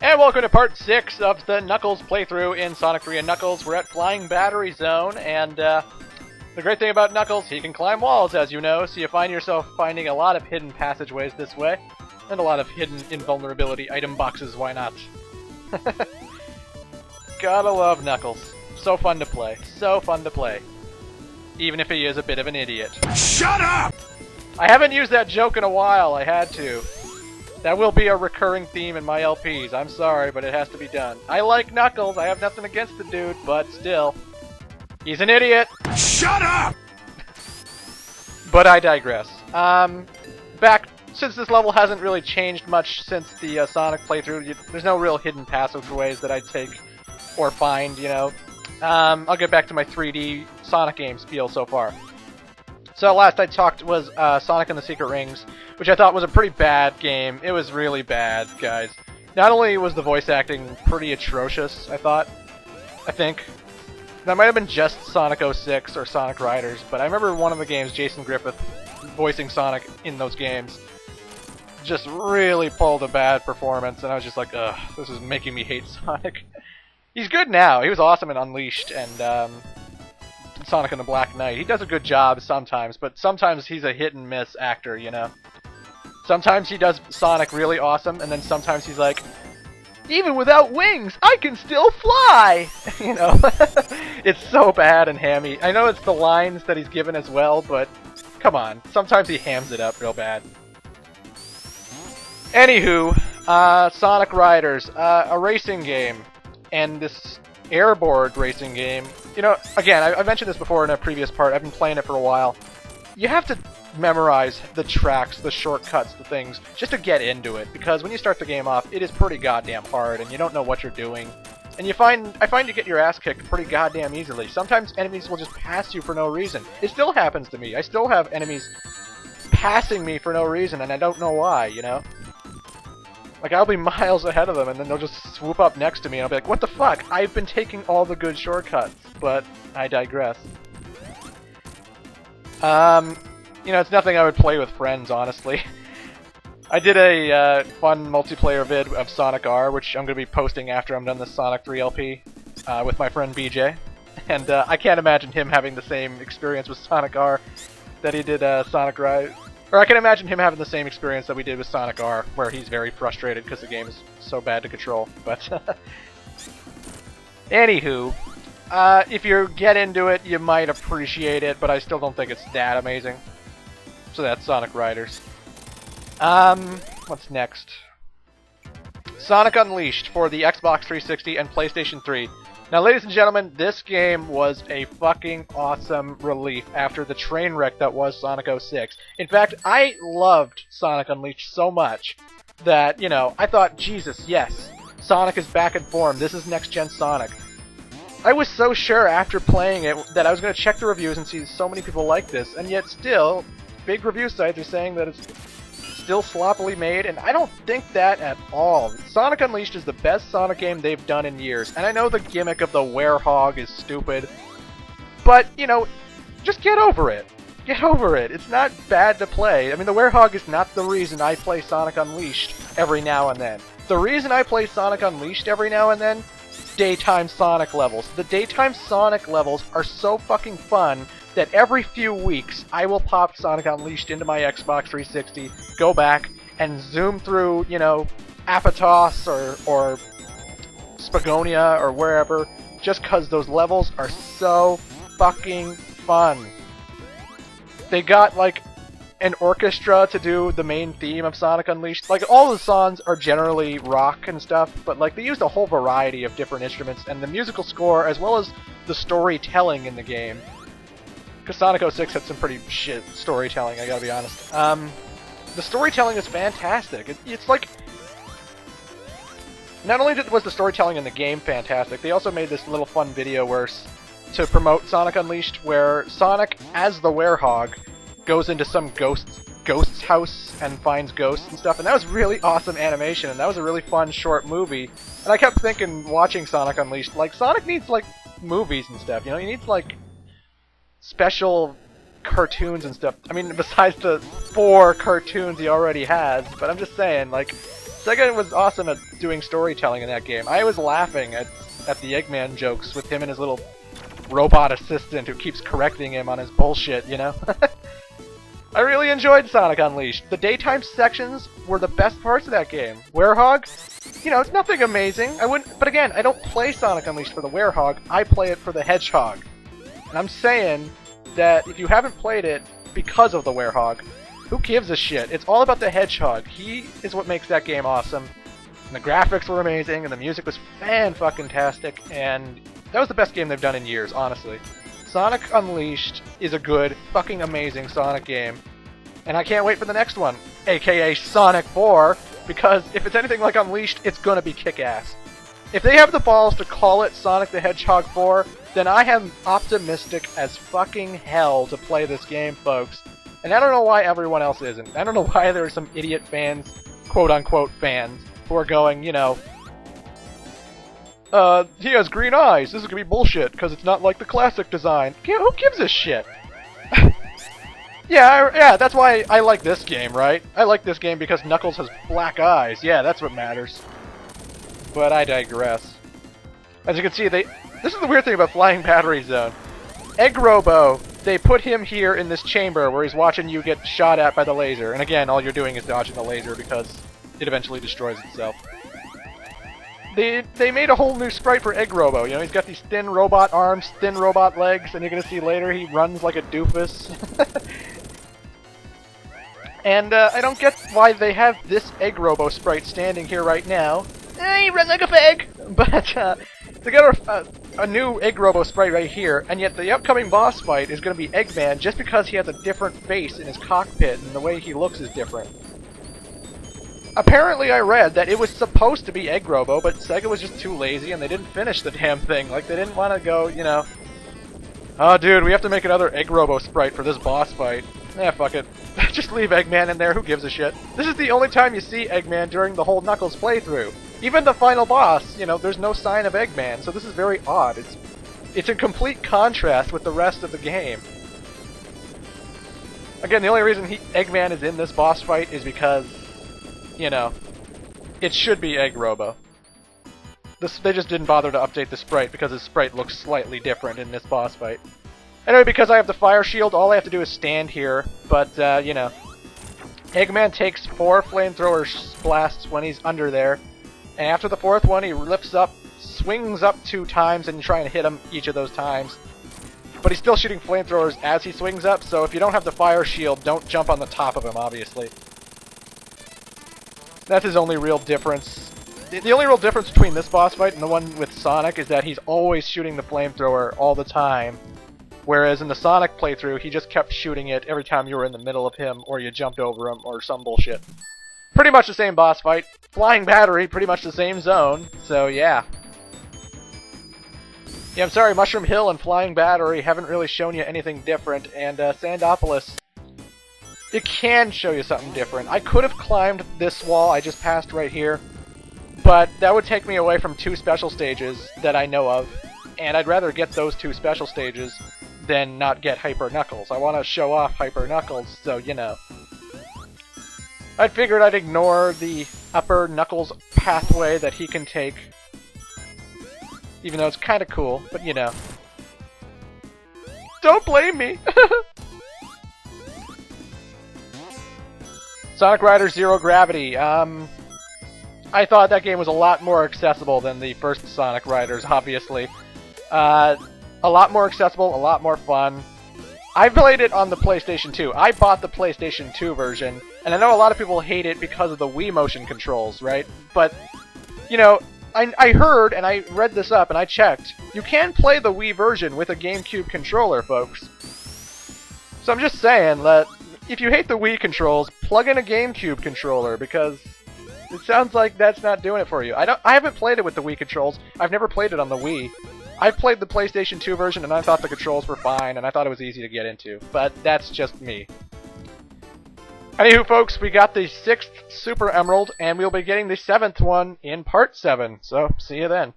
And welcome to part 6 of the Knuckles playthrough in Sonic 3 and Knuckles. We're at Flying Battery Zone, and the great thing about Knuckles, he can climb walls, as you know, so you find yourself finding a lot of hidden passageways this way, and a lot of hidden invulnerability item boxes, why not? Gotta love Knuckles. So fun to play. So fun to play. Even if he is a bit of an idiot. Shut up! I haven't used that joke in a while, I had to. That will be a recurring theme in my LPs. I'm sorry, but it has to be done. I like Knuckles. I have nothing against the dude, but still. He's an idiot! Shut up! But I digress. Since this level hasn't really changed much since the Sonic playthrough, there's no real hidden passageways that I take or find, you know. I'll get back to my 3D Sonic game spiel so far. So last I talked was Sonic and the Secret Rings, which I thought was a pretty bad game. It was really bad, guys. Not only was the voice acting pretty atrocious, I think. That might have been just Sonic 06 or Sonic Riders, but I remember one of the games, Jason Griffith, voicing Sonic in those games, just really pulled a bad performance, and I was just like, ugh, this is making me hate Sonic. He's good now. He was awesome in Unleashed and Sonic and the Black Knight. He does a good job sometimes, but sometimes he's a hit and miss actor, you know? Sometimes he does Sonic really awesome, and then sometimes he's like, even without wings, I can still fly! You know? It's so bad and hammy. I know it's the lines that he's given as well, but come on. Sometimes he hams it up real bad. Anywho, Sonic Riders, a racing game, and this airboard racing game. You know, again, I mentioned this before in a previous part. I've been playing it for a while. You have to memorize the tracks, the shortcuts, the things, just to get into it, because when you start the game off, it is pretty goddamn hard, and you don't know what you're doing. And I find you get your ass kicked pretty goddamn easily. Sometimes enemies will just pass you for no reason. It still happens to me. I still have enemies passing me for no reason, and I don't know why, you know? Like, I'll be miles ahead of them, and then they'll just swoop up next to me, and I'll be like, what the fuck? I've been taking all the good shortcuts, but I digress. You know, it's nothing I would play with friends, honestly. I did a fun multiplayer vid of Sonic R, which I'm going to be posting after I'm done the Sonic 3 LP, with my friend BJ. And I can't imagine him having the same experience with Sonic R that he did Sonic Rise. Or I can imagine him having the same experience that we did with Sonic R, where he's very frustrated because the game is so bad to control. But anywho, if you get into it, you might appreciate it, but I still don't think it's that amazing. So that's Sonic Riders. What's next? Sonic Unleashed for the Xbox 360 and PlayStation 3. Now, ladies and gentlemen, this game was a fucking awesome relief after the train wreck that was Sonic 06. In fact, I loved Sonic Unleashed so much that, you know, I thought, Jesus, yes, Sonic is back in form. This is next-gen Sonic. I was so sure after playing it that I was going to check the reviews and see so many people like this, and yet still, big review sites are saying that it's still sloppily made, and I don't think that at all. Sonic Unleashed is the best Sonic game they've done in years, and I know the gimmick of the werehog is stupid, but, you know, just get over it. Get over it. It's not bad to play. I mean, the werehog is not the reason I play Sonic Unleashed every now and then. The reason I play Sonic Unleashed every now and then, daytime Sonic levels. The daytime Sonic levels are so fucking fun that every few weeks I will pop Sonic Unleashed into my Xbox 360, go back, and zoom through, you know, Apatos or Spagonia or wherever, just because those levels are so fucking fun. They got, like, an orchestra to do the main theme of Sonic Unleashed. Like, all the songs are generally rock and stuff, but, like, they used a whole variety of different instruments, and the musical score, as well as the storytelling in the game, because Sonic 06 had some pretty shit storytelling, I gotta be honest. The storytelling is fantastic. It's like... Not only was the storytelling in the game fantastic, they also made this little fun video to promote Sonic Unleashed, where Sonic, as the werehog, goes into some ghost's house and finds ghosts and stuff, and that was really awesome animation, and that was a really fun short movie. And I kept thinking, watching Sonic Unleashed, like, Sonic needs, like, movies and stuff, you know? He needs, like, special cartoons and stuff. I mean, besides the 4 cartoons he already has, but I'm just saying, like, Sega was awesome at doing storytelling in that game. I was laughing at the Eggman jokes with him and his little robot assistant who keeps correcting him on his bullshit, you know? I really enjoyed Sonic Unleashed. The daytime sections were the best parts of that game. Werehog, you know, it's nothing amazing. But again, I don't play Sonic Unleashed for the Werehog, I play it for the Hedgehog. And I'm saying that if you haven't played it because of the Werehog, who gives a shit? It's all about the Hedgehog. He is what makes that game awesome. And the graphics were amazing, and the music was fan-fucking-tastic, and that was the best game they've done in years, honestly. Sonic Unleashed is a good, fucking amazing Sonic game. And I can't wait for the next one, aka Sonic 4, because if it's anything like Unleashed, it's gonna be kick-ass. If they have the balls to call it Sonic the Hedgehog 4, then I am optimistic as fucking hell to play this game, folks. And I don't know why everyone else isn't. I don't know why there are some idiot fans, quote-unquote fans, who are going, you know, he has green eyes, this is gonna be bullshit, because it's not like the classic design. Who gives a shit? Yeah, that's why I like this game, right? I like this game because Knuckles has black eyes. Yeah, that's what matters. But I digress. As you can see, this is the weird thing about Flying Battery Zone. Egg Robo, they put him here in this chamber where he's watching you get shot at by the laser. And again, all you're doing is dodging the laser because it eventually destroys itself. They made a whole new sprite for Egg Robo. You know, he's got these thin robot arms, thin robot legs, and you're gonna see later he runs like a doofus. And I don't get why they have this Egg Robo sprite standing here right now. He runs like a fag! But they got a new Egg Robo sprite right here, and yet the upcoming boss fight is gonna be Eggman just because he has a different face in his cockpit and the way he looks is different. Apparently I read that it was supposed to be Egg Robo, but Sega was just too lazy and they didn't finish the damn thing. Like, they didn't want to go, you know, oh dude, we have to make another Egg Robo sprite for this boss fight. Eh, fuck it. Just leave Eggman in there, who gives a shit? This is the only time you see Eggman during the whole Knuckles playthrough. Even the final boss, you know, there's no sign of Eggman, so this is very odd. It's in complete contrast with the rest of the game. Again, the only reason Eggman is in this boss fight is because, you know, it should be Egg Robo. They just didn't bother to update the sprite because his sprite looks slightly different in this boss fight. Anyway, because I have the fire shield, all I have to do is stand here, but, you know, Eggman takes 4 flamethrower blasts when he's under there, and after the 4th one, he lifts up, swings up 2 times, and you try and hit him each of those times. But he's still shooting flamethrowers as he swings up, so if you don't have the fire shield, don't jump on the top of him, obviously. That's his only real difference. The only real difference between this boss fight and the one with Sonic is that he's always shooting the flamethrower all the time. Whereas in the Sonic playthrough, he just kept shooting it every time you were in the middle of him, or you jumped over him, or some bullshit. Pretty much the same boss fight. Flying Battery, pretty much the same zone, so yeah. Yeah, I'm sorry, Mushroom Hill and Flying Battery haven't really shown you anything different, and Sandopolis, it can show you something different. I could have climbed this wall I just passed right here, but that would take me away from 2 special stages that I know of, and I'd rather get those 2 special stages than not get Hyper Knuckles. I want to show off Hyper Knuckles, so, you know. I figured I'd ignore the upper Knuckles pathway that he can take, even though it's kind of cool, but, you know. Don't blame me! Sonic Riders Zero Gravity. I thought that game was a lot more accessible than the first Sonic Riders, obviously. A lot more accessible, a lot more fun. I played it on the PlayStation 2. I bought the PlayStation 2 version, and I know a lot of people hate it because of the Wii motion controls, right? But, you know, I heard, and I read this up, and I checked, you can play the Wii version with a GameCube controller, folks. So I'm just saying that if you hate the Wii controls, plug in a GameCube controller, because it sounds like that's not doing it for you. I haven't played it with the Wii controls. I've never played it on the Wii. I've played the PlayStation 2 version, and I thought the controls were fine, and I thought it was easy to get into. But that's just me. Anywho, folks, we got the 6th Super Emerald, and we'll be getting the 7th one in Part 7. So, see you then.